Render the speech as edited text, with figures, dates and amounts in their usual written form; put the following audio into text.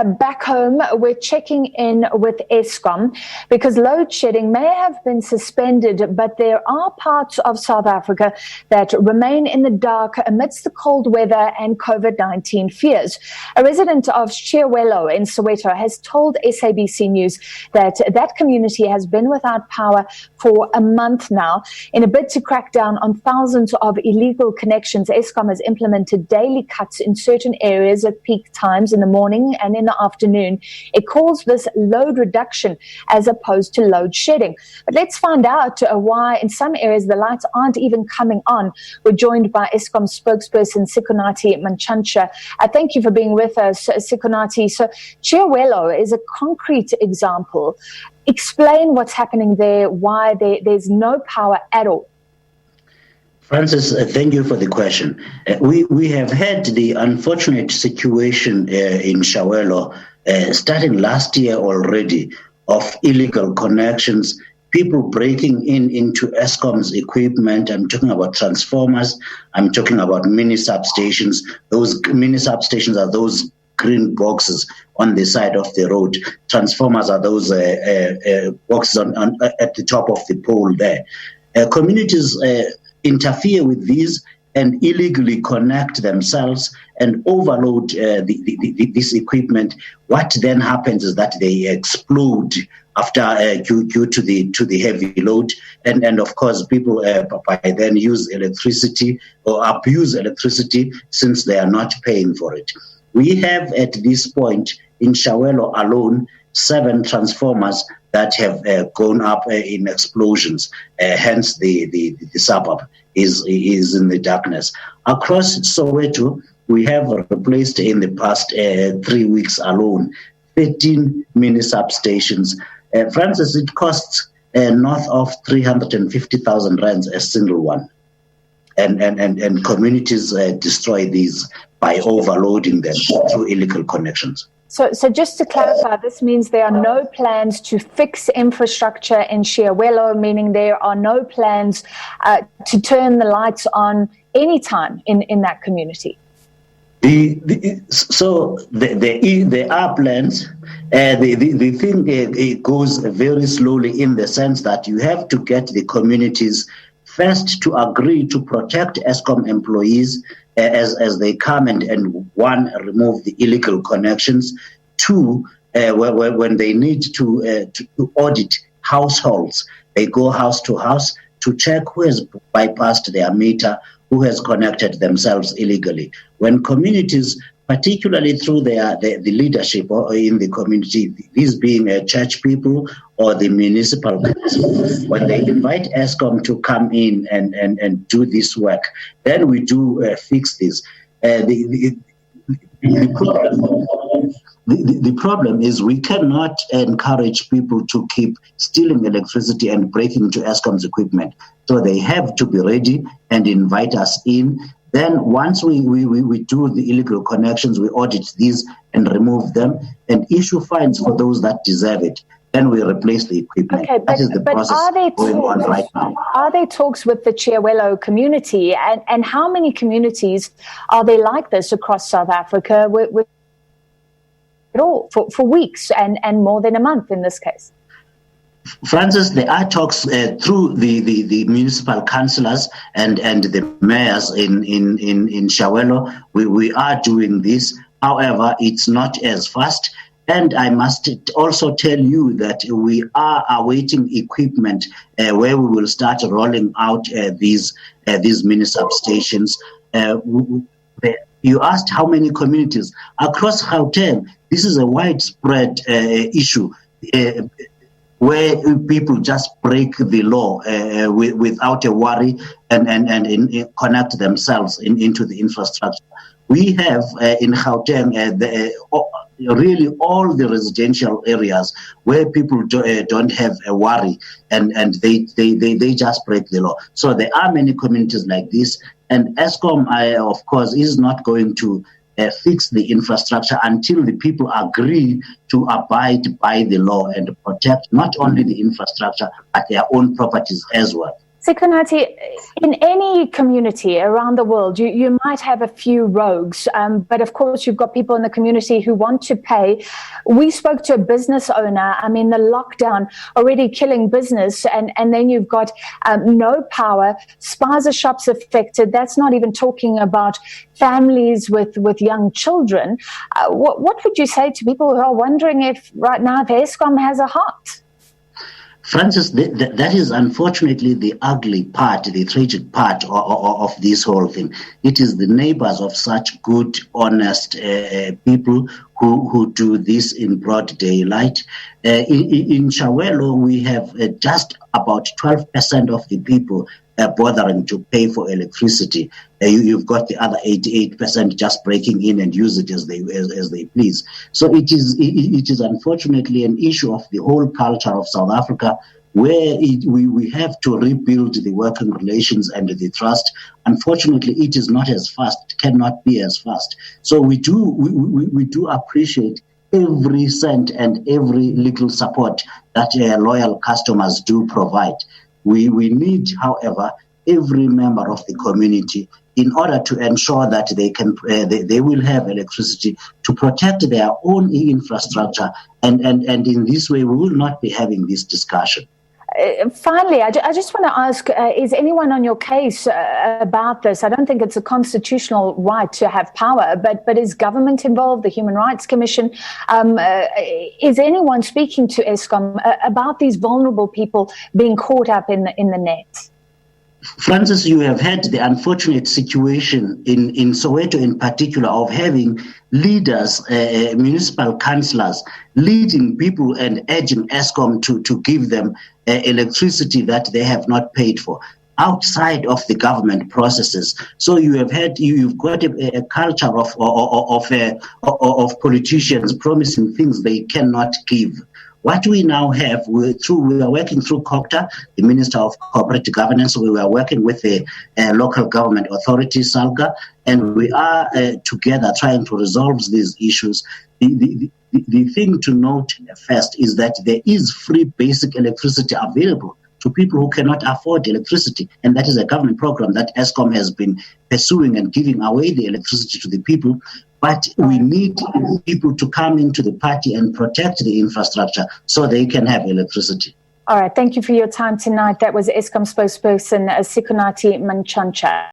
Back home, we're checking in with Eskom because load shedding may have been suspended, but there are parts of South Africa that remain in the dark amidst the cold weather and COVID-19 fears. A resident of Chiawelo in Soweto has told SABC News that that community has been without power for a month now. In a bid to crack down on thousands of illegal connections, Eskom has implemented daily cuts in certain areas at peak times in the morning and in the afternoon. It calls this load reduction as opposed to load shedding. But let's find out why in some areas the lights aren't even coming on. We're joined by Eskom spokesperson Sikonathi Mantshantsha. Thank you for being with us, Sikonathi. So Chiawelo is a concrete example. Explain what's happening there, why there's no power at all. Francis, thank you for the question. We have had the unfortunate situation in Chiawelo starting last year already of illegal connections, people breaking into Eskom's equipment. I'm talking about transformers. I'm talking about mini substations. Those mini substations are those green boxes on the side of the road. Transformers are those boxes at the top of the pole there. Communities interfere with these and illegally connect themselves and overload this equipment. What then happens is that they explode after due to the heavy load, and of course people by then use electricity or abuse electricity since they are not paying for it. We have at this point in Chiawelo alone 7 transformers that have gone up in explosions. Hence, the suburb is in the darkness. Across Soweto, we have replaced in the past 3 weeks alone 13 mini substations. Francis, it costs north of 350,000 rands a single one, and communities destroy these by overloading them through illegal connections. So just to clarify, this means there are no plans to fix infrastructure in Chiawelo, meaning there are no plans to turn the lights on anytime in that community. So there are plans. The thing it goes very slowly in the sense that you have to get the communities first to agree to protect Eskom employees as they come and one, remove the illegal connections. 2, when they need to audit households, they go house to house to check who has bypassed their meter, who has connected themselves illegally. When communities, particularly through the leadership or in the community, these being church people or the municipal council, when they invite Eskom to come in and do this work, then we do fix this. The problem is we cannot encourage people to keep stealing electricity and breaking into Eskom's equipment. So they have to be ready and invite us in. Then once we do the illegal connections, we audit these and remove them and issue fines for those that deserve it. Then we replace the equipment. Okay, that is the process going on right now. Are there talks with the Chiawelo community? And how many communities are there like this across South Africa with it all for weeks and more than a month in this case? Francis, there are talks through the municipal councillors and the mayors in Chiawelo. We are doing this. However, it's not as fast. And I must also tell you that we are awaiting equipment where we will start rolling out these mini substations. You asked how many communities. Across Gauteng, this is a widespread issue where people just break the law without a worry and connect themselves into the infrastructure. We have in Gauteng really all the residential areas where people don't have a worry and they just break the law. So there are many communities like this, and Eskom, of course, is not going to fix the infrastructure until the people agree to abide by the law and protect not only the infrastructure but their own properties as well. Sikonathi, in any community around the world, you might have a few rogues, but of course you've got people in the community who want to pay. We spoke to a business owner, the lockdown already killing business, and then you've got no power, spaza shops affected. That's not even talking about families with young children. What would you say to people who are wondering if right now if Eskom has a heart? Francis, that is unfortunately the ugly part, the tragic part of this whole thing. It is the neighbors of such good, honest people who do this in broad daylight. In Chiawelo, we have just about 12% of the people bothering to pay for electricity. You've got the other 88% just breaking in and use it as they please. So it is unfortunately an issue of the whole culture of South Africa, where we have to rebuild the working relations and the trust. Unfortunately, it is not as fast. It cannot be as fast. So we do appreciate every cent and every little support that loyal customers do provide. We need, however, every member of the community in order to ensure that they will have electricity to protect their own infrastructure, and in this way we will not be having this discussion. Finally, I just want to ask, is anyone on your case about this? I don't think it's a constitutional right to have power, but is government involved, the Human Rights Commission? Is anyone speaking to Eskom about these vulnerable people being caught up in the net? Francis, you have had the unfortunate situation in Soweto in particular of having leaders, municipal councillors, leading people and urging Eskom to give them electricity that they have not paid for outside of the government processes. So you've got a culture of politicians promising things they cannot give. What we now have, we are working through COGTA, the Minister of Corporate Governance. We are working with the local government authority, SALGA, and we are together trying to resolve these issues. The thing to note first is that there is free basic electricity available to people who cannot afford electricity, and that is a government program that Eskom has been pursuing and giving away the electricity to the people. But we need people to come into the party and protect the infrastructure so they can have electricity. All right. Thank you for your time tonight. That was Eskom spokesperson Sikonathi Mantshantsha.